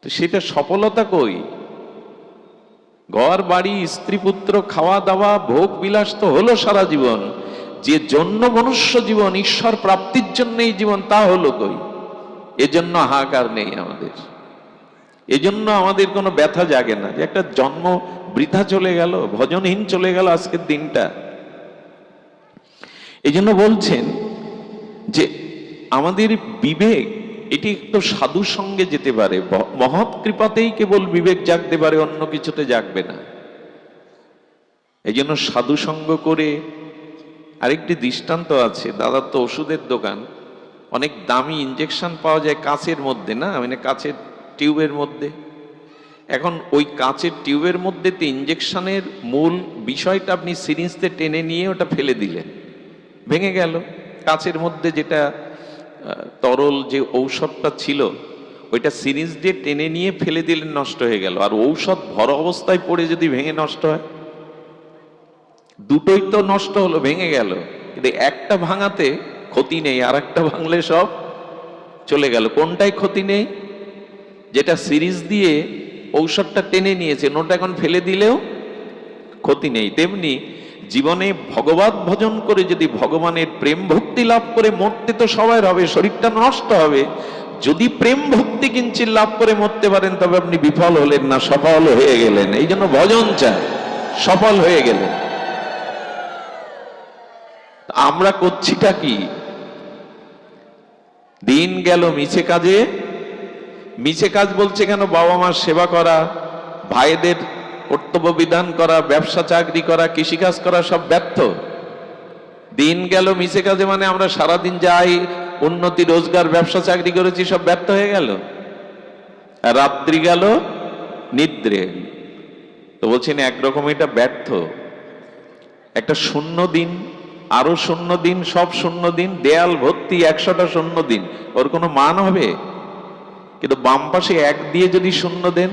তো সেটা সফলতা কই? ঘর বাড়ি স্ত্রী পুত্র খাওয়া দাওয়া ভোগ বিলাস তো হলো সারা জীবন, যে জন্য মনুষ্য জীবন ঈশ্বর প্রাপ্তির জন্য এই জীবন, তা হলো কই? এজন্য হাহাকার নেই আমাদের, এজন্য আমাদের কোনো ব্যথা জাগে না যে একটা জন্ম বৃথা চলে গেল, ভজনহীন চলে গেল আজকের দিনটা। এই জন্য বলছেন যে আমাদের বিবেক এটি একটু সাধুর সঙ্গে যেতে পারে, মহৎ কৃপাতেই কেবল বিবেক জাগতে পারে, অন্য কিছুতে জাগবে না। এই জন্য সাধু সঙ্গ করে। আরেকটি দৃষ্টান্ত আছে, দাদার তো ওষুধের দোকান, অনেক দামি ইঞ্জেকশন পাওয়া যায় কাচের মধ্যে, না মানে কাচের টিউবের মধ্যে। এখন ওই কাচের টিউবের মধ্যে ইঞ্জেকশনের মূল বিষয়টা আপনি সিরিঞ্জতে টেনে নিয়ে ওটা ফেলে দিলেন, ভেঙে গেল। কাচের মধ্যে যেটা তরল যে ঔষধটা ছিল ওইটা সিরিঞ্জ দিয়ে টেনে নিয়ে ফেলে দিলেন, নষ্ট হয়ে গেল। আর ঔষধ ভরা অবস্থায় পড়ে যদি ভেঙে নষ্ট হয়, দুটোই তো নষ্ট হলো, ভেঙে গেল। কিন্তু একটা ভাঙাতে ক্ষতি নেই, আর একটা ভাঙলে সব চলে গেল। কোনটাই ক্ষতি নেই? যেটা সিরিজ দিয়ে ঔষধটা টেনে নিয়েছে, ওটা এখন ফেলে দিলেও ক্ষতি নেই। তেমনি জীবনে ভগবত ভজন করে যদি ভগবানের প্রেম ভক্তি লাভ করে মরতে তো সবাই হবে, শরীরটা নষ্ট হবে। যদি প্রেম ভক্তি কিঞ্চিত লাভ করে মরতে পারেন তবে আপনি বিফল হলেন না, সফল হয়ে গেলেন। এই জন্য ভজন চাই, সফল হয়ে গেলেন। আমরা করছিটা কি? দিন গেল মিছে কাজে। মিছে কাজ বলছে কেন? বাবা মার সেবা করা, ভাইদের কর্তব্য বিধান করা, ব্যবসা চাকরি করা, কৃষিকাজ করা, সব ব্যর্থ। দিন গেল মিছে কাজে মানে আমরা সারাদিন যাই উন্নতি রোজগার ব্যবসা চাকরি করেছি, সব ব্যর্থ হয়ে গেল। আর রাত্রি গেল নিদ্রে। তো বলছেন একরকম এটা ব্যর্থ। একটা শূন্য দিন, আরো শূন্য দিন, সব শূন্য দিন, দেয়াল ভর্তি 100টা শূন্য দিন, ওর কোনো মান হবে? কিন্তু বাম পাশে 1 দিয়ে যদি শূন্য দেন,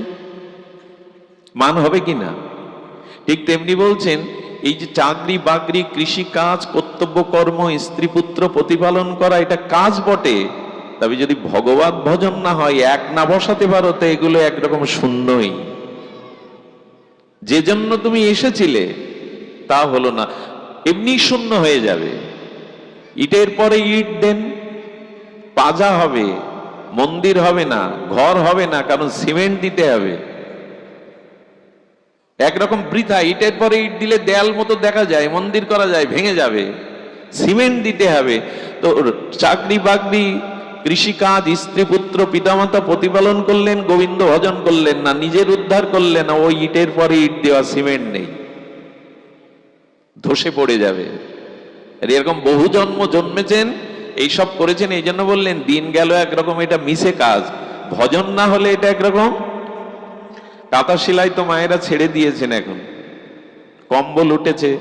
মান হবে কিনা? ঠিক তেমনি বলছেন এই যে চাকরি বাকরি, কৃষি কাজ, কর্তব্য কর্ম, স্ত্রী পুত্র প্রতিপালন করা, এটা কাজ বটে, তবে যদি ভগবত ভজন না হয়, এক না বসাতে পারো, তো এগুলো একরকম শূন্যই। যে জন্য তুমি এসেছিলে তা হলো না, এমনি শূন্য হয়ে যাবে। ইটের পরে ইট দেন, পাজা হবে, মন্দির হবে না, ঘর হবে না, কারণ সিমেন্ট দিতে হবে। একরকম বৃথা। ইটের পরে ইট দিলে দেয়াল মতো দেখা যায়, মন্দির করা যায়, ভেঙে যাবে, সিমেন্ট দিতে হবে। তো চাকরি বাকরি, কৃষিকাজ, স্ত্রী পুত্র পিতামাতা প্রতিপালন করলেন, গোবিন্দ ভজন করলেন না, নিজের উদ্ধার করলেন না, ওই ইটের পরে ইট দেওয়া, সিমেন্ট নেই, ধসে পড়ে যাবে। এরকম বহু জন্ম জন্মেছেন, এইসব করেছেন। এই জন্য বললেন দিন গেল একরকম, এটা মিছে কাজ। ভজন না হলে এটা একরকম। কাঁথা সেলাই তো মায়েরা ছেড়ে দিয়েছেন, এখন কম্বল উঠেছে।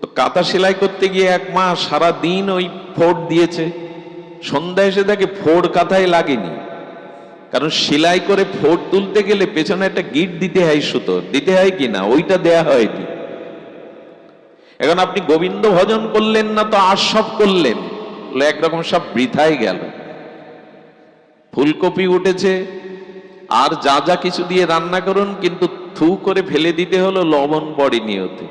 তো কাঁথা সেলাই করতে গিয়ে 1 মাস সারা দিন ওই ফোড় দিয়েছে, সন্ধ্যা এসে দেখে ফোড় কাঁথায় লাগেনি। কারণ সেলাই করে ফোড় তুলতে গেলে পেছনে একটা গিট দিতে হয়, সুতো দিতে হয় কিনা, ওইটা দেয়া হয়নি। এখন আপনি গোবিন্দ ভজন করলেন না, তো আর সব করলেন, একরকম সব বৃথাই গেল। ফুলকপি উঠেছে, আর যা যা কিছু দিয়ে রান্না করুন, কিন্তু থু করে ফেলে দিতে হলো, লবণ পড়েনি ওতে।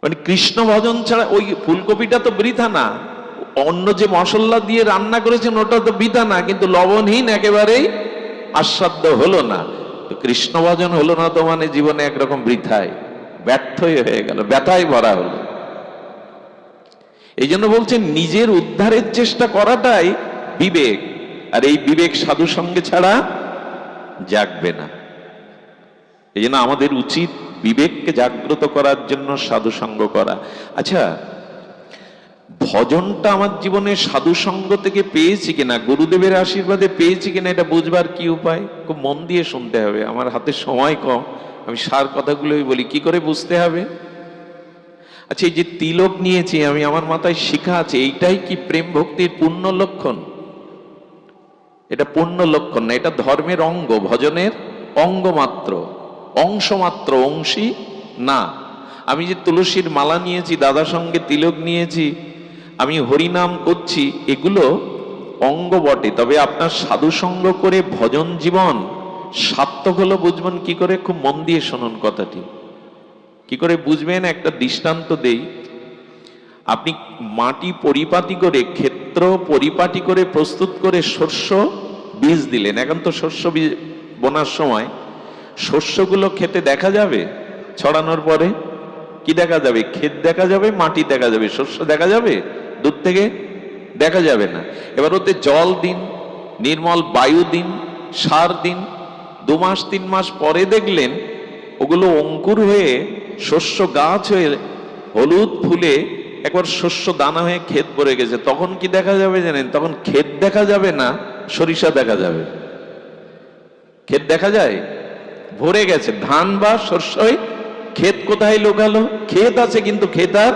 মানে কৃষ্ণ ভজন ছাড়া ওই ফুলকপিটা তো বৃথা না, অন্য যে মশলা দিয়ে রান্না করেছেন ওটা তো বৃথা না, কিন্তু লবণহীন একেবারেই আস্বাদ্য হলো না। তো কৃষ্ণ ভজন হলো না, তো মানে জীবনে একরকম বৃথায়, ব্যর্থই হয়ে গেল, ব্যথায় ভরা হলো। এই জন্য বলছেন নিজের উদ্ধারের চেষ্টা করাটাই বিবেক, আর এই বিবেক সাধু সঙ্গে ছাড়া জাগবে না। এই জন্য আমাদের উচিত বিবেককে জাগ্রত করার জন্য সাধু সঙ্গ করা। আচ্ছা, ভজনটা আমার জীবনে সাধু সঙ্গ থেকে পেয়েছি কিনা, গুরুদেবের আশীর্বাদে পেয়েছি কিনা, এটা বুঝবার কি উপায়? খুব মন দিয়ে শুনতে হবে, আমার হাতে সময় কম, আমি সার কথাগুলোই বলি। কি করে বুঝতে হবে? আচ্ছা, এই যে তিলক নিয়েছি আমি, আমার মাথায় শিখা আছে, এইটাই কি প্রেম ভক্তির পূর্ণ লক্ষণ? এটা পূর্ণ লক্ষণ না, এটা ধর্মের অঙ্গ, ভজনের অঙ্গ মাত্র, অংশ মাত্র, অংশী না। আমি যে তুলসীর মালা নিয়েছি, দাদার সঙ্গে তিলক নিয়েছি, আমি হরিনাম করছি, এগুলো অঙ্গ বটে, তবে আপনার সাধু সঙ্গ করে ভজন জীবন সার্থক হলো বুঝবেন কি করে? খুব মন দিয়ে শুনুন কথাটি। কি করে বুঝবেন? একটা দৃষ্টান্ত দেই। আপনি মাটি পরিপাটি করে, ক্ষেত্র পরিপাটি করে প্রস্তুত করে শস্য বীজ দিলেন। এখন তো শস্য বীজ বোনার সময় শস্যগুলো খেতে দেখা যাবে? ছড়ানোর পরে কি দেখা যাবে? ক্ষেত দেখা যাবে, মাটি দেখা যাবে, শস্য দেখা যাবে? দূর থেকে দেখা যাবে না। এবার ওতে জল দিন, নির্মল বায়ু দিন, সার দিন। 2 মাস 3 মাস পরে দেখলেন ওগুলো অঙ্কুর হয়ে শস্য গাছ হয়ে হলুদ ফুলে একবার শস্য দানা হয়ে ক্ষেত ভরে গেছে। তখন কি দেখা যাবে জানেন? তখন ক্ষেত দেখা যাবে না, সরিষা দেখা যাবে। ক্ষেত দেখা যায়? ভরে গেছে ধান বা শস্যই। ক্ষেত কোথায় লোকালো? ক্ষেত আছে কিন্তু ক্ষেত আর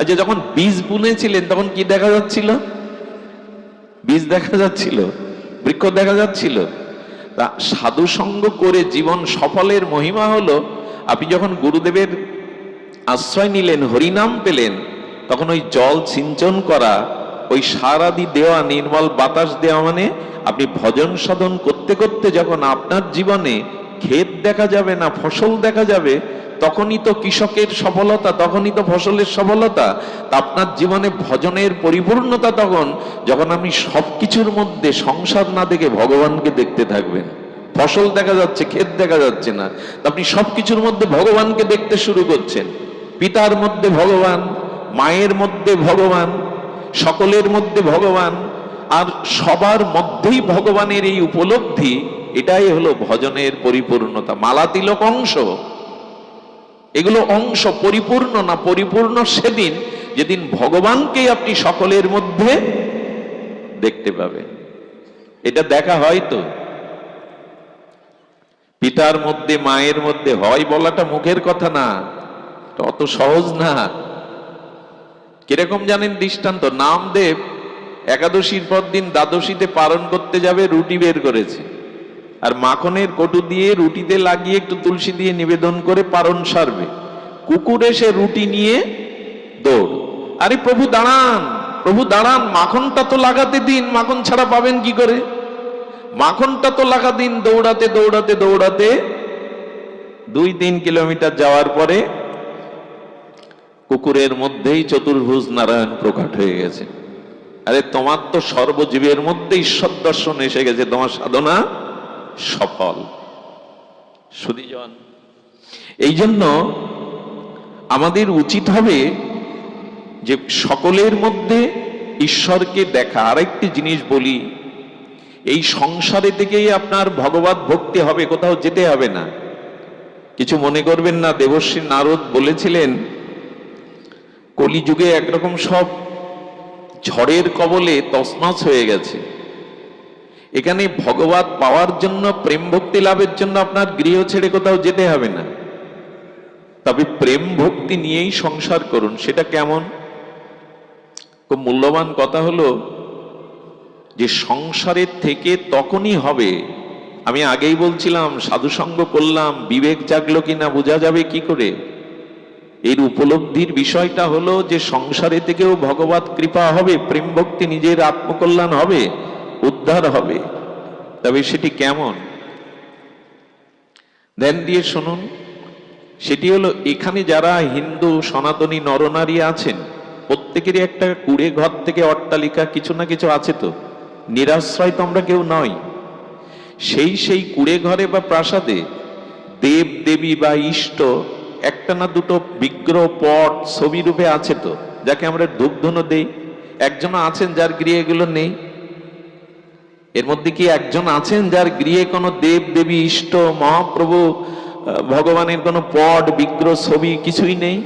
যে যখন বীজ বুনেছিলেন তখন কি দেখা যাচ্ছিল? বীজ দেখা যাচ্ছিল, বৃক্ষ দেখা যাচ্ছিল। তা সাধু সঙ্গ করে জীবন সফলের মহিমা হলো, আপনি যখন গুরুদেবের আশ্রয় নিলেন, হরিনাম পেলেন, তখন ওই জল সিঞ্চন করা, ওই সার আদি দেওয়া, নির্মল বাতাস দেওয়া, মানে আপনি ভজন সাধন করতে করতে যখন আপনার জীবনে ক্ষেত দেখা যাবে না, ফসল দেখা যাবে, তখনই তো কৃষকের সফলতা, তখনই তো ফসলের সফলতা। তা আপনার জীবনে ভজনের পরিপূর্ণতা তখন, যখন আপনি সবকিছুর মধ্যে সংসার না দেখে ভগবানকে দেখতে থাকবেন। ফসল দেখা যাচ্ছে, ক্ষেত দেখা যাচ্ছে না, আপনি সবকিছুর মধ্যে ভগবানকে দেখতে শুরু করছেন। পিতার মধ্যে ভগবান, মায়ের মধ্যে ভগবান, সকলের মধ্যে ভগবান, আর সবার মধ্যেই ভগবানের এই উপলব্ধি, এটাই হলো ভজনের পরিপূর্ণতা। মালা তিলক অংশ, এগুলো অংশ, পরিপূর্ণ না। পরিপূর্ণ সেদিন যেদিন ভগবানকেই আপনি সকলের মধ্যে দেখতে পাবেন। এটা দেখা হয় তো? পিতার মধ্যে মায়ের মধ্যে হয় বলাটা মুখের কথা না, অত সহজ না। কিরকম জানেন দৃষ্টান্ত? নামদেব একাদশীর পর দিন দ্বাদশীতে পালন করতে যাবে, রুটি বের করেছে, আর মাখনের কটু দিয়ে রুটিতে লাগিয়ে একটু তুলসী দিয়ে নিবেদন করে পারণ সারবে। কুকুর এসে রুটি নিয়ে দৌড়। আরে প্রভু দাঁড়ান, প্রভু দাঁড়ান, মাখনটা তো লাগাতে দিন, মাখন ছাড়া পাবেন কি করে? মাখনটা তো লাগা দিন। দৌড়াতে দৌড়াতে দৌড়াতে 2-3 কিলোমিটার যাওয়ার পরে কুকুরের মধ্যেই চতুর্ভুজ নারায়ণ প্রকট হয়ে গেছে। আরে তোমার তো সর্বজীবের মধ্যে ঈশ্বর দর্শন এসে গেছে, তোমার সাধনা সফল। সুধীজন, এই জন্য আমাদের উচিত হবে যে সকলের মধ্যে ঈশ্বরকে দেখা। আরেকটি জিনিস বলি, এই সংসারে থেকেই আপনার ভগবত ভক্তি হবে, কোথাও যেতে হবে না। কিছু মনে করবেন না, দেবশ্রী নারদ বলেছিলেন কলিযুগে একরকম সব ঝড়ের কবলে তছনছ হয়ে গেছে। এখানে ভগবত পাওয়ার জন্য, প্রেম ভক্তি লাভের জন্য আপনার গৃহ ছেড়ে কোথাও যেতে হবে না। তবে প্রেম ভক্তি নিয়েই সংসার করুন। সেটা কেমন? খুব মূল্যবান কথা হলো যে সংসারের থেকে তখনই হবে, আমি আগেই বলছিলাম, সাধুসঙ্গ করলাম, বিবেক জাগলো কিনা বোঝা যাবে কি করে? এর উপলব্ধির বিষয়টা হলো যে সংসারে থেকেও ভগবত কৃপা হবে, প্রেম ভক্তি, নিজের আত্মকল্যাণ হবে, উদ্ধার হবে। তবে সেটি কেমন? ধ্যান দিয়ে শুনুন। সেটি হলো, এখানে যারা হিন্দু সনাতনী নরনারী আছেন, প্রত্যেকেরই একটা কুড়ে ঘর থেকে অট্টালিকা কিছু না কিছু আছে তো। নিরাশ্রয় তো আমরা কেউ নয়। সেই কুড়ে ঘরে বা প্রাসাদে দেব দেবী বা ইষ্ট একটা না দুটো বিগ্রহ, পট, ছবি রূপে আছে তো, যাকে আমরা ধূপধুনো দেই। একজন আছেন যার গৃহে এগুলো নেই? এর মধ্যে কি একজন আছেন যার গৃহে কোনো দেব দেবী, ইষ্ট, মহাপ্রভু, ভগবানের কোনো পট, বিগ্রহ, ছবি কিছুই নেই?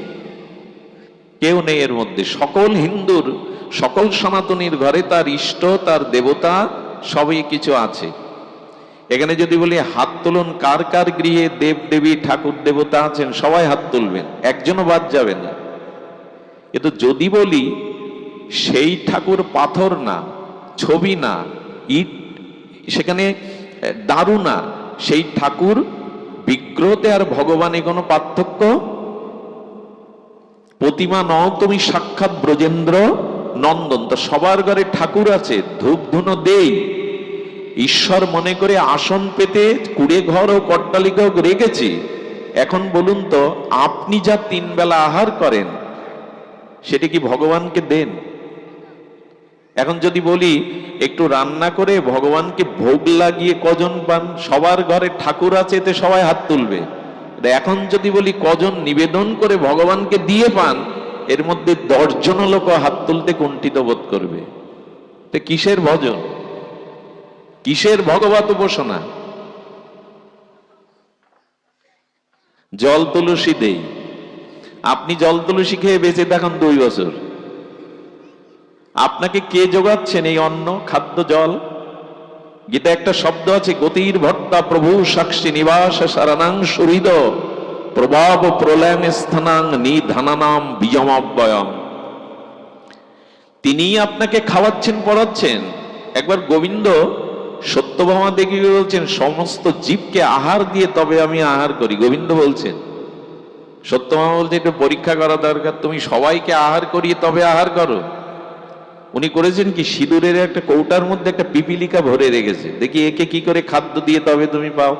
কেউ নেই এর মধ্যে। সকল হিন্দুর, সকল সনাতনীর ঘরে তার ইষ্ট, তার দেবতা, সবই কিছু আছে। এখানে যদি বলি হাত তুলুন, কার কার গৃহে দেব দেবী, ঠাকুর, দেবতা আছেন? সবাই হাত তুলবেন, একজনও বাদ যাবে না। কিন্তু যদি বলি সেই ঠাকুর পাথর না, ছবি না, ইট, সেখানে দারু না, সেই ঠাকুর বিগ্রহতে আর ভগবানে কোনো পার্থক্য? প্রতিমা নও তুমি সাক্ষাৎ ব্রজেন্দ্র নন্দন। তো সবার ঘরে ঠাকুর আছে, ধূপ ধুনো দেই, ঈশ্বর মনে করে আসন পেতে কুড়ে ঘর ও কট্টালিকাও রেখেছি। এখন বলুন তো, আপনি যা 3 বেলা আহার করেন সেটা কি ভগবানকে দেন? এখন যদি বলি একটু রান্না করে ভগবানকে ভোগ লাগিয়ে কজন পান? সবার ঘরে ঠাকুর আছে, এতে সবাই হাত তুলবে। এখন যদি বলি কজন নিবেদন করে ভগবানকে দিয়ে পান, এর মধ্যে 10 জন লোক হাত তুলতে কুণ্ঠিত বোধ করবে। তো কিসের ভজন, কিসের ভগবত উপাসনা? জল তুলসী দেই, আপনি জল তুলসী খেয়ে বেঁচে থাকুন 2 বছর, আপনাকে কে যোগাচ্ছেন এই অন্ন, খাদ্য, জল? গীতা একটা শব্দ আছে, গতির ভর্তা প্রভু সাক্ষী নিবাস সারানাং সুহৃদ প্রভাব প্রলয়ং স্থানাং নিধানানাম বিজমাব্যয়ম। তিনি আপনাকে খাওয়াচ্ছেন, পড়াচ্ছেন। একবার গোবিন্দ সত্যভামা দেখি বলছেন, সমস্ত জীবকে আহার দিয়ে তবে আমি আহার করি। গোবিন্দ বলছেন, সত্যভামা বলছে একটু পরীক্ষা করা দরকার, তুমি সবাইকে আহার করিয়ে তবে আহার করো। উনি করেছেন কি, সিঁদুরের একটা কৌটার মধ্যে একটা পিপিলিকা ভরে রেখেছে, দেখি একে কি করে খাদ্য দিয়ে তবে তুমি পাও।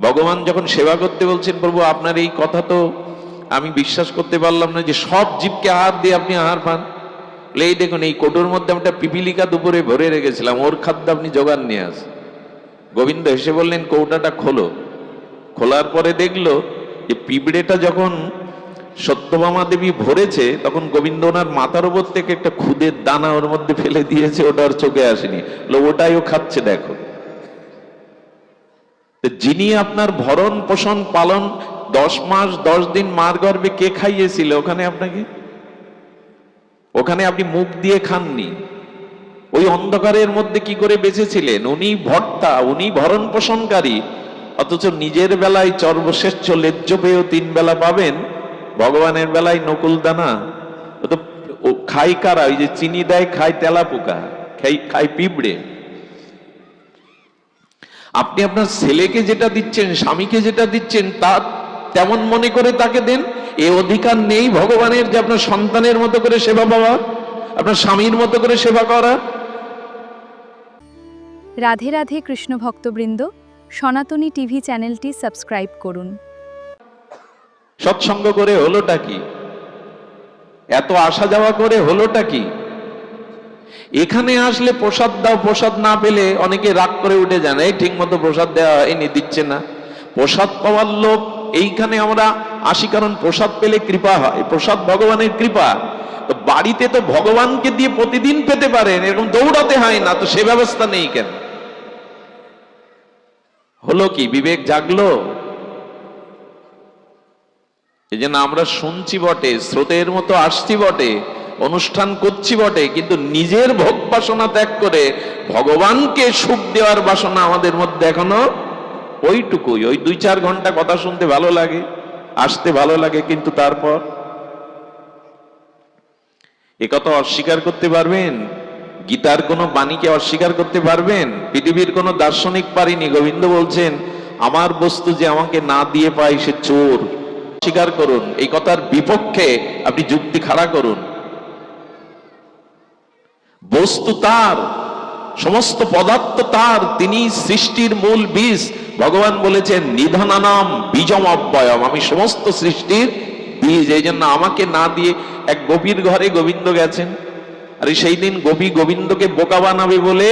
ভগবান যখন সেবা করতে বলছেন, প্রভু আপনার এই কথা তো আমি বিশ্বাস করতে পারলাম না যে সব জীবকে আহার দিয়ে আপনি আহার পান। এই দেখুন, এই কৌটোর মধ্যে একটা পিপিলিকা দুপুরে ভরে রেখেছিলাম, ওর খাদ্য আপনি জোগান নিয়ে আস। গোবিন্দ হেসে বললেন, কৌটাটা খোলো। খোলার পরে দেখলো যে পিঁপড়েটা যখন সত্যভামা দেবী ভরেছে, তখন গোবিন্দ ওনার মাথার উপর থেকে একটা খুদের দানা ওর মধ্যে ফেলে দিয়েছে, ওটা ওর চোখে আসেনি। ওটাই ও খাচ্ছে। দেখো, যিনি আপনার ভরণ পোষণ পালন 10 মাস 10 দিন মার গর্ভে কে খাইয়েছিল ওখানে আপনাকে? ওখানে আপনি মুখ দিয়ে খাননি। ওই অন্ধকারের মধ্যে কি করে বেঁচেছিলেন? উনি ভর্তা, উনি ভরণ পোষণকারী, অথচ নিজের বেলায় সর্বশ্রেষ্ঠ লেজ্জ পেয়েও 3 বেলা পাবেন, ভগবানের বেলায় নকুল দানা। ও তো খাই কারা? ওই যে চিনি দেয় খায় তেলা পোকা, খাই পিঁপড়ে। আপনি আপনার ছেলেকে যেটা দিচ্ছেন, স্বামীকে যেটা দিচ্ছেন, তা তেমন মনে করে তাকে দেন। এ অধিকার নেই ভগবানের যে আপনার সন্তানের মতো করে সেবা পাওয়া, আপনার স্বামীর মতো করে সেবা করা। রাধে রাধে কৃষ্ণ ভক্তবৃন্দ, সনাতনী টিভি চ্যানেলটি সাবস্ক্রাইব করুন। সৎসঙ্গ করে হলোটা কি? এত আসা যাওয়া করে হলোটা কি? এখানে আসলে প্রসাদ দাও, প্রসাদ না পেলে অনেকে রাগ করে উঠে যান, এই ঠিক মতো প্রসাদ দেওয়া হয়নি, দিচ্ছে না। প্রসাদ পাওয়ার লোক এইখানে আমরা আসি কারণ প্রসাদ পেলে কৃপা হয়, প্রসাদ ভগবানের কৃপা। তো বাড়িতে তো ভগবানকে দিয়ে প্রতিদিন পেতে পারেন, এরকম দৌড়াতে হয় না, তো সে ব্যবস্থা নেই কেন? হলো কি? বিবেক জাগলো? এই জন্য আমরা শুনছি বটে, স্রোতের মতো আসছি বটে, অনুষ্ঠান করছি বটে, কিন্তু নিজের ভোগ বাসনা ত্যাগ করে ভগবানকে সুখ দেওয়ার বাসনা আমাদের মধ্যে এখনো ওইটুকুই। ওই 2-4 ঘন্টা কথা শুনতে ভালো লাগে, আসতে ভালো লাগে, কিন্তু তারপর একথা অস্বীকার করতে পারবেন? গীতার কোনো বাণীকে অস্বীকার করতে পারবেন? পৃথিবীর কোনো দার্শনিক পারেনি। গোবিন্দ বলছেন, আমার বস্তু যে আমাকে না দিয়ে পায় সে চোর। স্বীকার করুন, এই কথার বিপক্ষে আপনি যুক্তি খাড়া করুন। বস্তু তার, সমস্ত পদার্থ তার, তিনি সৃষ্টির মূল বীজ। ভগবান বলেছেন, নিধানানাম বীজম অব্যয়ম, আমি সমস্ত সৃষ্টির বীজ। এই জন্য আমাকে না দিয়ে এক গোপীর ঘরে গোবিন্দ গেছেন, আর সেই দিন গোপী গোবিন্দকে বোকা বানাবে বলে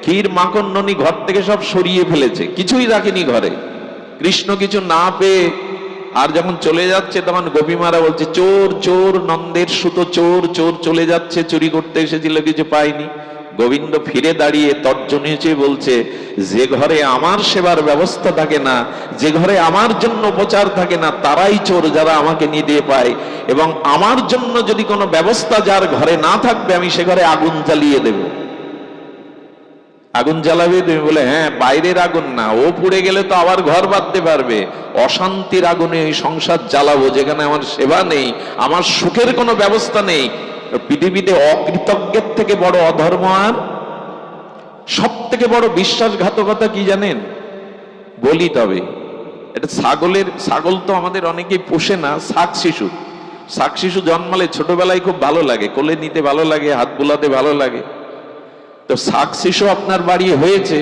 ক্ষীর মাখন ননি ঘর থেকে সব সরিয়ে ফেলেছে, কিছুই রাখেনি ঘরে। কৃষ্ণ কিছু না পেয়ে আর যখন চলে যাচ্ছে, তখন গোপীমারা বলছে, চোর চোর, নন্দের সুতো চোর, চোর চলে যাচ্ছে, চুরি করতে এসেছিল, কিছু পায়নি। গোবিন্দ ফিরে দাঁড়িয়ে তর্জনী বলছে, যে ঘরে আমার সেবার ব্যবস্থা থাকে না, যে ঘরে আমার জন্য উপচার থাকে না, তারাই চোর, যারা আমাকে নিয়ে পায়। এবং আমার জন্য যদি কোনো ব্যবস্থা যার ঘরে না থাকবে, আমি সে ঘরে আগুন জ্বালিয়ে দেব। আগুন জ্বালাবে তুমি? বলে হ্যাঁ, বাইরের আগুন না, ও পুড়ে গেলে তো আবার ঘর বাঁধতে পারবে। অশান্তির আগুনে এই সংসার জ্বালাবো, যেখানে আমার সেবা নেই, আমার সুখের কোনো ব্যবস্থা নেই। পৃথিবীতে অকৃতজ্ঞের থেকে বড় অধর্ম আর সব থেকে বড় বিশ্বাসঘাতকতা কি জানেন? বলি তবে এটা ছাগল তো আমাদের অনেকেই পোষে না, শাক শিশু। শাক শিশু জন্মালে ছোটবেলায় খুব ভালো লাগে, কোলে নিতে ভালো লাগে, হাত বুলাতে ভালো লাগে। তো শাক শিশু আপনার বাড়ি হয়েছে,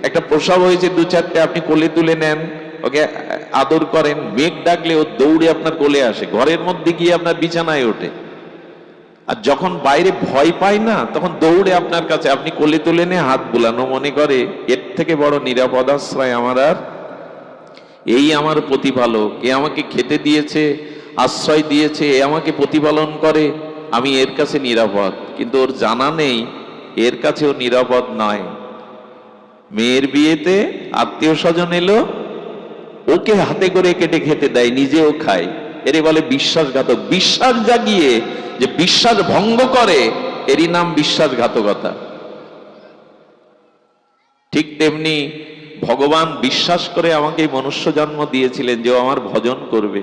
একটা প্রসব হয়েছে, দু চারটে, আপনি কোলে তুলে নেন, ওকে আদর করেন, মেঘ ডাকলে ও দৌড়ে আপনার কোলে আসে, ঘরের মধ্যে গিয়ে আপনার বিছানায় ওঠে। আর যখন বাইরে ভয় পায় না, তখন দৌড়ে আপনার কাছে, আপনি কোলে তুলে নিয়ে হাত বুলানো, মনে করে এর থেকে বড় নিরাপদ আশ্রয় আমার আর, এই আমার প্রতিপালক, এ আমাকে খেতে দিয়েছে, আশ্রয় দিয়েছে, এ আমাকে প্রতিপালন করে, আমি এর কাছে নিরাপদ। কিন্তু ওর জানা নেই এর কাছেও নিরাপদ নয়। মেয়ের বিয়েতে আত্মীয় স্বজন এলো, ওকে হাতে করে কেটে খেতে দেয়, নিজেও খায়, এরে বলে বিশ্বাসঘাতক। বিশ্বাস জাগিয়ে যে বিশ্বাস ভঙ্গ করে, এরই নাম বিশ্বাসঘাতকতা। ঠিক তেমনি ভগবান বিশ্বাস করে আমাকে মনুষ্য জন্ম দিয়েছিলেন যে ও আমার ভজন করবে,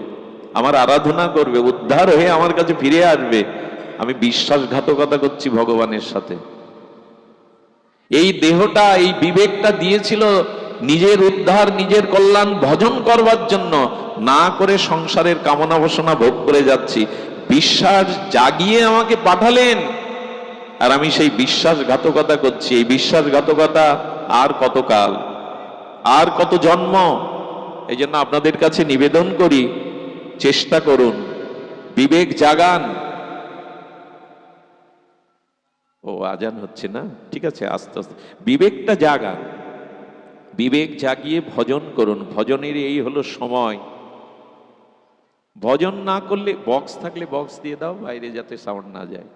আমার আরাধনা করবে, উদ্ধার হয়ে আমার কাছে ফিরে আসবে। আমি বিশ্বাসঘাতকতা করছি ভগবানের সাথে। এই দেহটা, এই বিবেকটা দিয়েছিল নিজের উদ্ধার, নিজের কল্যাণ ভজন করবার জন্য, না করে সংসারের কামনা বাসনা ভোগ করে যাচ্ছি। বিশ্বাস জাগিয়ে আমাকে পাঠালেন, আর আমি সেই বিশ্বাসঘাতকতা করছি। এই বিশ্বাসঘাতকতা আর কতকাল, আর কত জন্ম? এই জন্য আপনাদের কাছে নিবেদন করি, চেষ্টা করুন, বিবেক জাগান। ও আজান হচ্ছে না, ঠিক আছে, আস্তে আস্তে বিবেকটা জাগান, বিবেক জাগিয়ে ভজন করুন। ভজনের এই হলো সময়। ভজন না করলে, বক্স থাকলে বক্স দিয়ে দাও বাইরে, যাতে সাউন্ড না যায়।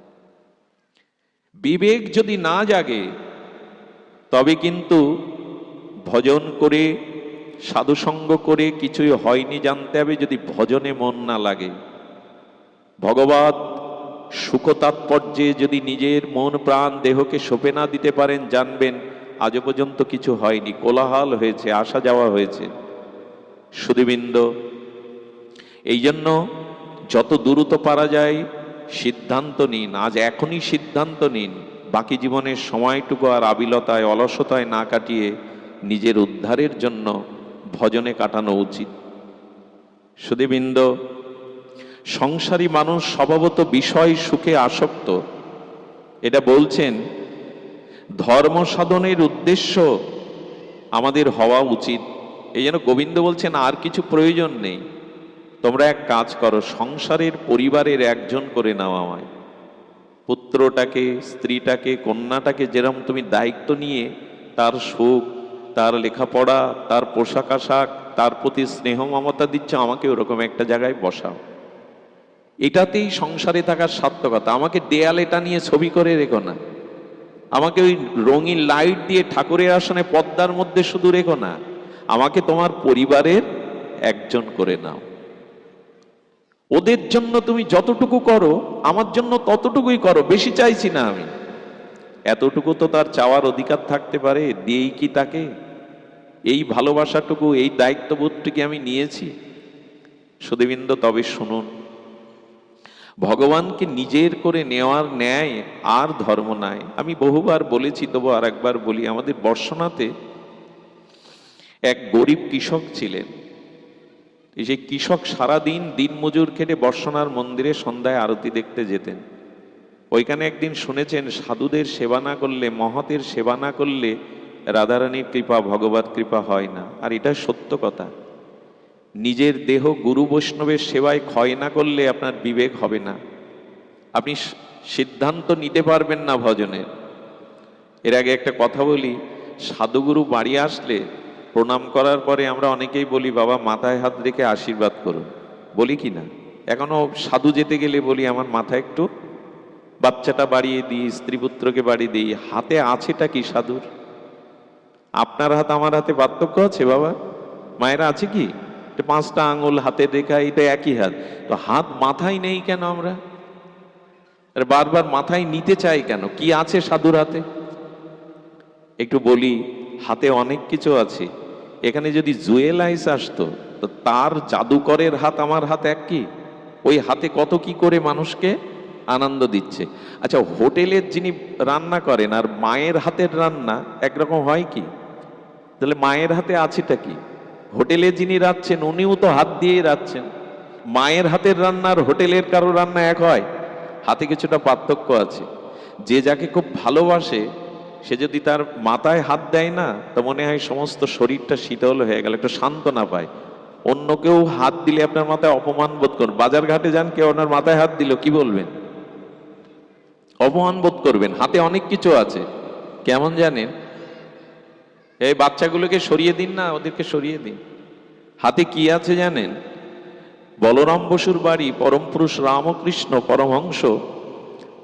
বিবেক যদি না জাগে, তবে কিন্তু ভজন করে, সাধুসঙ্গ করে কিছুই হয়নি জানতে হবে, যদি ভজনে মন না লাগে। ভগবত সুখ তাৎপর্যে যদি নিজের মন প্রাণ দেহকে সঁপে না দিতে পারেন, জানবেন আজ পর্যন্ত কিছু হয়নি, কোলাহল হয়েছে, আসা যাওয়া হয়েছে। সুধীবৃন্দ, এই জন্য যত দ্রুত পারা যায় সিদ্ধান্ত নিন, আজ এখনই সিদ্ধান্ত নিন, বাকি জীবনের সময়টুকু আর আবিলতায়, অলসতায় না কাটিয়ে নিজের উদ্ধারের জন্য ভজনে কাটানো উচিত। সুধীবৃন্দ, সংসারী মানুষ স্বভাবত বিষয় সুখে আসক্ত। এটা বলছেন ধর্ম সাধনের উদ্দেশ্য আমাদের হওয়া উচিত। এই জন্য গোবিন্দ বলছেন আর কিছু প্রয়োজন নেই, তোমরা এক কাজ করো, সংসারের পরিবারের একজন করে নাও আমায়। পুত্রটাকে, স্ত্রীটাকে, কন্যাটাকে যেরকম তুমি দায়িত্ব নিয়ে তার সুখ, তার লেখাপড়া, তার পোশাক আশাক, তার প্রতি স্নেহ মমতা দিচ্ছ, আমাকে ওরকম একটা জায়গায় বসাও। এটাতেই সংসারে থাকার সার্থকতা। আমাকে দেয়ালে টানিয়ে ছবি করে রেখো না, আমাকে ওই রঙিন লাইট দিয়ে ঠাকুরের আসনে পর্দার মধ্যে শুধু রেখো না, আমাকে তোমার পরিবারের একজন করে নাও। ওদের জন্য তুমি যতটুকু করো, আমার জন্য ততটুকুই করো, বেশি চাইছি না আমি। এতটুকু তো তার চাওয়ার অধিকার থাকতে পারে, দিয়েই কি তাকে? এই ভালোবাসাটুকু, এই দায়িত্ববোধটুকু আমি নিয়েছি। সুধীবৃন্দ, তবে শুনুন, ভগবানকে নিজের করে নেওয়ার ন্যায় আর ধর্ম নাই। আমি বহুবার বলেছি, তবু আর একবার বলি। আমাদের বর্ষনাতে এক গরিব কৃষক ছিলেন। সেই কৃষক সারাদিন দিনমজুর খেটে বর্ষনার মন্দিরে সন্ধ্যায় আরতি দেখতে যেতেন। ওইখানে একদিন শুনেছেন সাধুদের সেবা না করলে, মহতের সেবা না করলে রাধারানীর কৃপা, ভগবত কৃপা হয় না। আর এটা সত্য কথা। নিজের দেহ গুরু বৈষ্ণবের সেবায় ক্ষয় না করলে আপনার বিবেক হবে না, আপনি সিদ্ধান্ত নিতে পারবেন না ভজনের। এর আগে একটা কথা বলি, সাধুগুরু বাড়ি আসলে প্রণাম করার পরে আমরা অনেকেই বলি, বাবা মাথায় হাত রেখে আশীর্বাদ করুন, বলি কি না? এখনো সাধু যেতে গেলে বলি, আমার মাথায় একটু বাচ্চাটা বাড়িয়ে দিই, স্ত্রী পুত্রকে বাড়িয়ে দিই। হাতে আছেটা কি সাধুর? আপনার হাত আমার হাতে পার্থক্য আছে বাবা? মায়েরা আছে কি? 5টা আঙুল হাতে রেখা, এটা একই হাত। তো হাত মাথায় নেই কেন আমরা? বারবার মাথায় নিতে চাই কেন? কি আছে সাধুর হাতে? একটু বলি, হাতে অনেক কিছু আছে। এখানে যদি জুয়েলাইস আসতো, তো তার জাদুকরের হাত আমার হাত এক কি? ওই হাতে কত কি করে মানুষকে আনন্দ দিচ্ছে। আচ্ছা, হোটেলের যিনি রান্না করেন আর মায়ের হাতের রান্না একরকম হয় কি? তাহলে মায়ের হাতে আছেটা কি? হোটেলে যিনি রাঁধছেন উনিও তো হাত দিয়েই রাঁধছেন। মায়ের হাতের রান্না আর হোটেলের কারো রান্না এক হয়? হাতে কিছুটা পার্থক্য আছে। যে যাকে খুব ভালোবাসে সে যদি তার মাথায় হাত দেয় না, তো মনে হয় সমস্ত শরীরটা শীতল হয়ে গেল, একটু সান্ত্বনা পায়। অন্য কেউ হাত দিলে আপনার মাথায় অপমান বোধ করুন। বাজার ঘাটে যান, কেউ ওনার মাথায় হাত দিল, কি বলবেন? অপমান বোধ করবেন। হাতে অনেক কিছু আছে, কেমন জানেন? এই বাচ্চাগুলোকে সরিয়ে দিন না, ওদেরকে সরিয়ে দিন। হাতে কি আছে জানেন? বলরাম বসুর বাড়ি পরম পুরুষ রামকৃষ্ণ পরমহংস,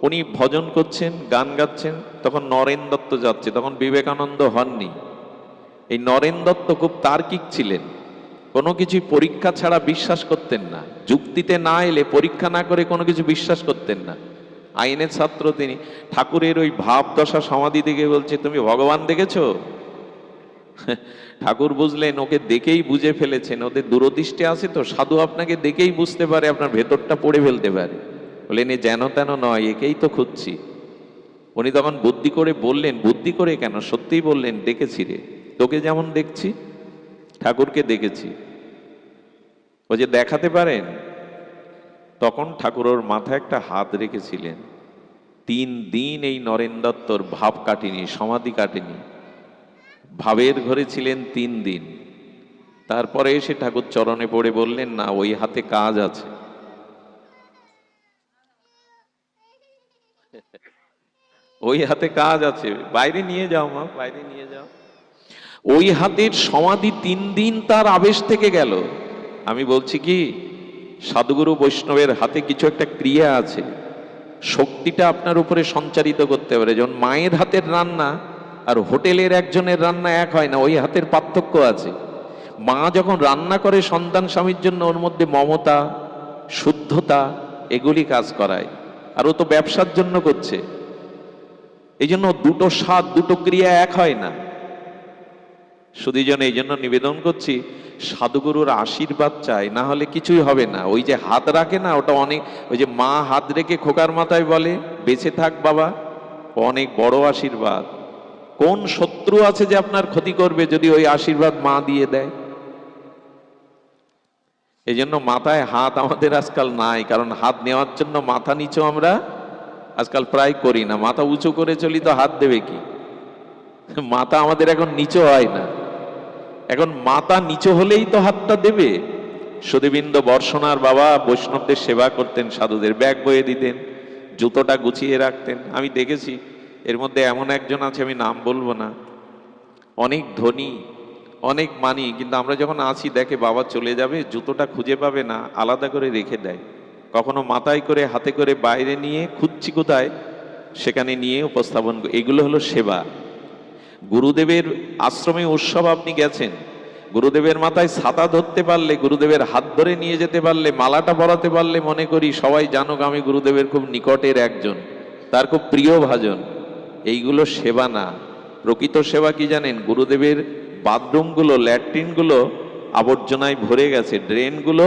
উনি ভজন করছেন, গান গাচ্ছেন, তখন নরেন দত্ত যাচ্ছে, তখন বিবেকানন্দ হননি। এই নরেন দত্ত খুব তার্কিক ছিলেন, কোনো কিছু পরীক্ষা ছাড়া বিশ্বাস করতেন না, যুক্তিতে না এলে পরীক্ষা না করে কোনো কিছু বিশ্বাস করতেন না। আইনের ছাত্র তিনি। ঠাকুরের ওই ভাবদশা সমাধি দেখে বলছে, তুমি ভগবান দেখেছো? ঠাকুর বুঝলেন ওকে দেখেই বুঝে ফেলেছেন, ওদের দূরদৃষ্টি আছে তো, সাধু আপনাকে দেখেই বুঝতে পারে, আপনার ভেতরটা পড়ে ফেলতে পারে। বলেন এ যেন তেন নয়, একেই তো খুঁজছি। উনি তখন বুদ্ধি করে বললেন, বুদ্ধি করে কেন, সত্যিই বললেন, দেখেছি রে, তোকে যেমন দেখছি ঠাকুরকে দেখেছি। ও যে দেখাতে পারেন। তখন ঠাকুর ওর মাথায় একটা হাত রেখেছিলেন। 3 দিন এই নরেন দত্তর ভাব কাটেনি, সমাধি কাটেনি, ভাবের ঘরে ছিলেন 3 দিন। তারপরে এসে ঠাকুর চরণে পড়ে বললেন, না, ওই হাতে কাজ আছে। ওই হাতে কাজ আছে, বাইরে নিয়ে যাও মা, বাইরে নিয়ে যাও। ওই হাতের সমাধি 3 দিন তার আবেশ থেকে গেল। আমি বলছি কি, সাধুগুরু বৈষ্ণবের হাতে কিছু একটা ক্রিয়া আছে, শক্তিটা আপনার উপরে সঞ্চারিত করতে পারে। যেমন মায়ের হাতের রান্না আর হোটেলের একজনের রান্না এক হয় না, ওই হাতের পার্থক্য আছে। মা যখন রান্না করে সন্তান স্বামীর জন্য, ওর মধ্যে মমতা, শুদ্ধতা এগুলি কাজ করায়। আর ও তো ব্যবসার জন্য করছে, এই জন্য দুটো স্বাদ, দুটো ক্রিয়া এক হয় না। শুধু এই জন্য নিবেদন করছি, সাধুগুরুর আশীর্বাদ চাই, না হলে কিছুই হবে না। ওই যে হাত রাখে না, ওটা অনেক, ওই যে মা হাত রেখে খোকার মাথায় বলে বেঁচে থাক বাবা, অনেক বড় আশীর্বাদ। কোন শত্রু আছে যে আপনার ক্ষতি করবে যদি ওই আশীর্বাদ মা দিয়ে দেয়? এই জন্য মাথায় হাত আমাদের আজকাল নাই, কারণ হাত নেওয়ার জন্য মাথা নিচু আমরা আজকাল প্রায় করি না। মাথা উঁচু করে চলি তো হাত দেবে কি? মাথা আমাদের এখন নিচু হয় না, এখন মাথা নিচু হলেই তো হাতটা দেবে। সুধীবৃন্দ বর্ষণার বাবা বৈষ্ণবদের সেবা করতেন, সাধুদের ব্যাগ বয়ে দিতেন, জুতোটা গুছিয়ে রাখতেন। আমি দেখেছি এর মধ্যে এমন একজন আছে, আমি নাম বলবো না, অনেক ধনী, অনেক মানি, কিন্তু আমরা যখন আছি দেখে বাবা চলে যাবে, জুতোটা খুঁজে পাবে না, আলাদা করে রেখে দেয়। কখনো মাথায় করে, হাতে করে বাইরে নিয়ে, খুঁজছি কোথায়, সেখানে নিয়ে উপস্থাপন। এগুলো হলো সেবা। গুরুদেবের আশ্রমে উৎসব আপনি গেছেন, গুরুদেবের মাথায় ছাতা ধরতে পারলে, গুরুদেবের হাত ধরে নিয়ে যেতে পারলে, মালাটা পরাতে পারলে, মনে করি সবাই জানুক আমি গুরুদেবের খুব নিকটের একজন, তার খুব প্রিয় ভাজন। এইগুলো সেবা না। প্রকৃত সেবা কি জানেন? গুরুদেবের বাথরুমগুলো, ল্যাট্রিনগুলো আবর্জনায় ভরে গেছে, ড্রেনগুলো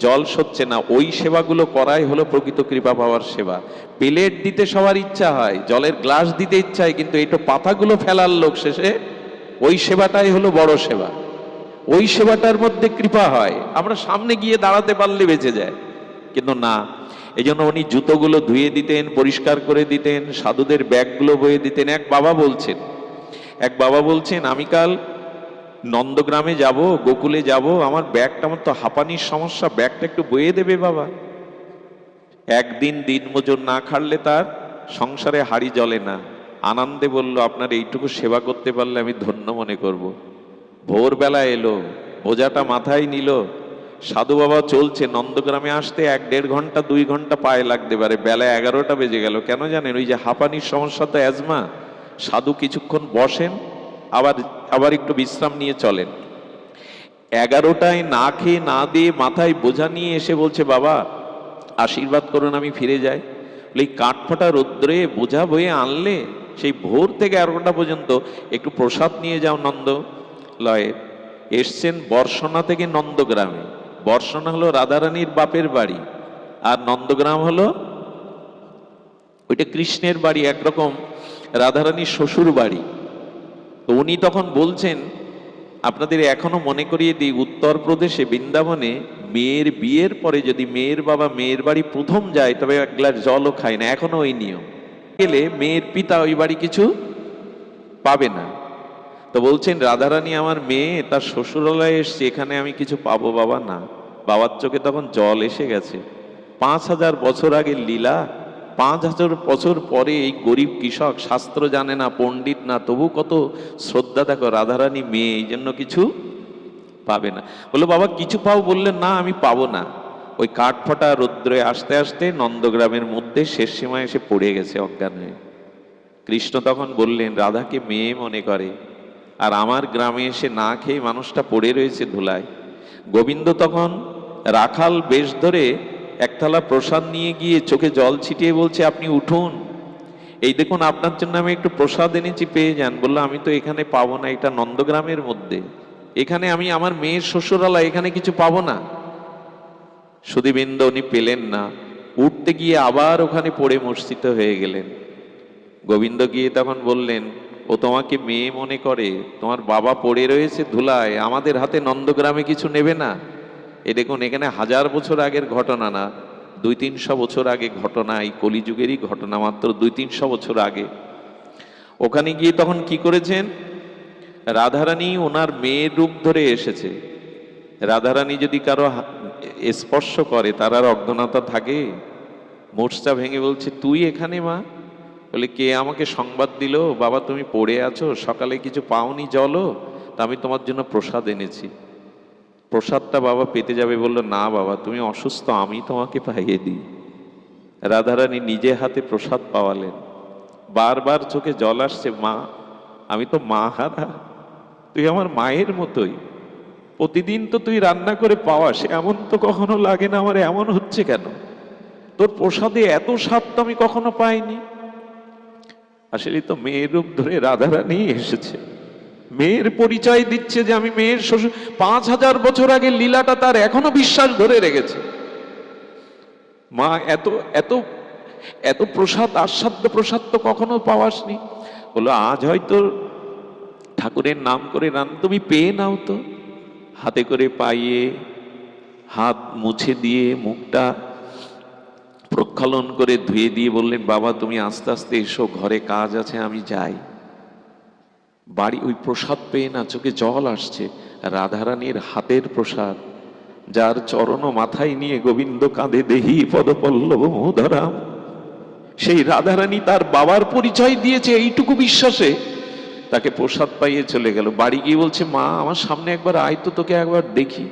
জল সচ্ছে না, ওই সেবাগুলো করাই হলো প্রকৃত কৃপা পাওয়ার সেবা। প্লেট দিতে সবার ইচ্ছা হয়, জলের গ্লাস দিতে ইচ্ছা হয়, কিন্তু এইটা পাতাগুলো ফেলার লোক শেষে, ওই সেবাটাই হলো বড় সেবা। ওই সেবাটার মধ্যে কৃপা হয়, আমরা সামনে গিয়ে দাঁড়াতে পারলে বেঁচে যায়, কিন্তু না। এই জন্য উনি জুতোগুলো ধুয়ে দিতেন, পরিষ্কার করে দিতেন, সাধুদের ব্যাগগুলো বয়ে দিতেন। এক বাবা বলছেন আমি কাল নন্দগ্রামে যাব, গোকুলে যাব, আমার ব্যাগটা, আমার তো হাঁপানির সমস্যা, ব্যাগটা একটু বয়ে দেবে বাবা। একদিন দিনমজুর না খাটলে তার সংসারে হাড়ি জ্বলে না। আনন্দে বলল, আপনার এইটুকু সেবা করতে পারলে আমি ধন্য মনে করব। ভোরবেলা এলো, বোঝাটা মাথায় নিল, সাধু বাবা চলছে। নন্দগ্রামে আসতে 1-1.5 ঘন্টা 2 ঘন্টা পায়ে লাগতে পারে, বেলা 11টা বেজে গেল। কেন জানেন? ওই যে হাঁপানির সমস্যা, তো অ্যাজমা। সাধু কিছুক্ষণ বসেন, আবার একটু বিশ্রাম নিয়ে চলেন। 11টায় না খেয়ে না দিয়ে মাথায় বোঝা নিয়ে এসে বলছে, বাবা আশীর্বাদ করুন আমি ফিরে যাই। এই কাঠফাটা রৌদ্রে বোঝা বয়ে আনলে, সেই ভোর থেকে 11টা পর্যন্ত একটু প্রসাদ নিয়ে যাও নন্দলয়ে। এসছেন বর্ষণা থেকে নন্দগ্রামে। বর্ষণা হলো রাধারানীর বাপের বাড়ি, আর নন্দগ্রাম হলো ওইটা কৃষ্ণের বাড়ি, একরকম রাধারানীর শ্বশুর বাড়ি। তো উনি তখন বলছেন, আপনাদের এখনো মনে করিয়ে দিই, উত্তরপ্রদেশে বৃন্দাবনে মেয়ের বিয়ের পরে যদি মেয়ের বাবা মেয়ের বাড়ি প্রথম যায় তবে এক গ্লাস জলও খায় না, এখনো ওই নিয়ম। গেলে মেয়ের পিতা ওই বাড়ি কিছু পাবে না। তো বলছেন রাধারানী আমার মেয়ে তার শ্বশুরালয়ে এসছে, এখানে আমি কিছু পাবো বাবা? না। বাবার চোখে তখন জল এসে গেছে। 5000 বছর আগের লীলা, 5000 বছর পরে এই গরিব কৃষক, শাস্ত্র জানে না, পণ্ডিত না, তবু কত শ্রদ্ধা। দেখো রাধারানী মেয়ে, এই জন্য কিছু পাবে না। বললো বাবা কিছু পাও? বললেন না আমি পাবো না। ওই কাঠফাটা রৌদ্রে আসতে আসতে নন্দগ্রামের মধ্যে শেষ সীমায় এসে পড়ে গেছে অজ্ঞান হয়ে। কৃষ্ণ তখন বললেন রাধাকে মেয়ে মনে করে, আর আমার গ্রামে এসে না খেয়ে মানুষটা পড়ে রয়েছে ধুলায়। গোবিন্দ তখন রাখাল বেশ ধরে একথালা প্রসাদ নিয়ে গিয়ে চোখে জল ছিটিয়ে বলছে আপনি উঠুন, এই দেখুন আপনার জন্য আমি একটু প্রসাদ এনেছি, পেয়ে যান। বললো আমি তো এখানে পাবো না, এটা নন্দগ্রামের মধ্যে, এখানে আমি আমার মেয়ের শ্বশুরালয়, এখানে কিছু পাবো না। সুধীবৃন্দ উনি পেলেন না, উঠতে গিয়ে আবার ওখানে পড়ে মূর্ছিত হয়ে গেলেন। গোবিন্দ গিয়ে তখন বললেন ও তোমাকে মেয়ে মনে করে, তোমার বাবা পড়ে রয়েছে ধুলায়, আমাদের হাতে নন্দগ্রামে কিছু নেবে না। এ দেখুন এখানে 1000 বছর আগের ঘটনা না, 200-300 বছর আগে ঘটনা, এই কলিযুগেরই ঘটনা, মাত্র 200-300 বছর আগে। ওখানে গিয়ে তখন কি করেছেন, রাধারানী ওনার মেয়ের রূপ ধরে এসেছে। রাধারানী যদি কারো স্পর্শ করে তার আর অজ্ঞানতা থাকে? মূর্ছা ভেঙে বলছে তুই এখানে মা? বলে কে আমাকে সংবাদ দিল বাবা তুমি পড়ে আছো, সকালে কিছু পাওনি জলও, তা আমি তোমার জন্য প্রসাদ এনেছি। প্রসাদটা বাবা পেতে যাবে, বললো না বাবা তুমি অসুস্থ, আমি তোমাকে পাইয়ে দিই। রাধারানী নিজে হাতে প্রসাদ পাওয়ালেন। বারবার চোখে জল আসছে, মা আমি তো মা হারা, তুই আমার মায়ের মতোই, প্রতিদিন তো তুই রান্না করে পাওয়াস, এমন তো কখনো লাগে না আমার, এমন হচ্ছে কেন? তোর প্রসাদে এত স্বাদ তো আমি কখনো পাইনি। আসলে তো মেয়ের রূপ ধরে রাধারানী এসেছে, মেয়ের পরিচয় দিচ্ছে যে আমি মেয়ের শ্বশুর। 5000 বছর আগে লীলাটা তার এখনো বিশ্বাস ধরে রেখেছে। মা এত এত এত প্রসাদ, আস্বাদ্য প্রসাদ তো কখনো পাওয়াসনি। বলো আজ হয়তো ঠাকুরের নাম করে রান, তুমি পেয়ে নাও তো। হাতে করে পাইয়ে হাত মুছে দিয়ে মুখটা প্রক্ষালন করে ধুয়ে দিয়ে বললেন বাবা তুমি আস্তে আস্তে এসো, ঘরে কাজ আছে আমি যাই। বাড়ি ওই প্রসাদ পেয়ে না চোখে জল আসছে, রাধারানীর হাতের প্রসাদ, যার চরণ মাথায় নিয়ে গোবিন্দ কাঁদে দেহি পদপল্লব মোধরাম। সেই রাধারানী তার বাবার পরিচয় দিয়েছে এইটুকু বিশ্বাসে, তাকে প্রসাদ পাইয়ে চলে গেল। বাড়ি গিয়ে বলছে মা আমার সামনে একবার আয় তো, তোকে একবার দেখি,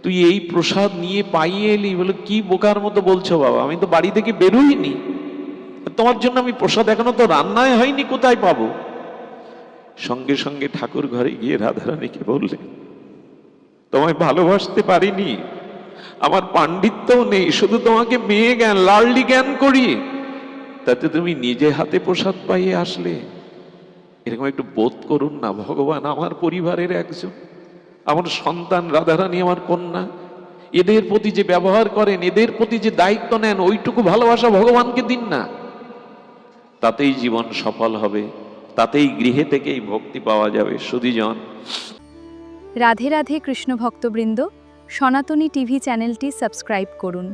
তুই এই প্রসাদ নিয়ে পাইয়ে এলি। বলে কি বোকার মতো বলছো বাবা, আমি তো বাড়ি থেকে বেরোইনি, তোমার জন্য আমি প্রসাদ এখনো তো রান্নায় হয়নি, কোথায় পাবো? সঙ্গে সঙ্গে ঠাকুর ঘরে গিয়ে রাধারানীকে বললেন তোমায় ভালোবাসতে পারিনি, আমার পাণ্ডিত্যও নেই, শুধু তোমাকে মেয়ে জ্ঞান লালডি জ্ঞান করি, তাতে তুমি নিজে হাতে প্রসাদ পাইয়ে আসলে। এরকম একটু বোধ করুন না, ভগবান আমার পরিবারের একজন, আমার সন্তান রাধারানী আমার কন্যা, এদের প্রতি যে ব্যবহার করেন, এদের প্রতি যে দায়িত্ব নেন, ওইটুকু ভালোবাসা ভগবানকে দিন না, তাতেই জীবন সফল হবে, তাতেই গৃহে থেকেই ভক্তি পাওয়া যাবে। সুধীজন, রাধে রাধে কৃষ্ণ ভক্তবৃন্দ, সনাতনী টিভি চ্যানেলটি সাবস্ক্রাইব করুন।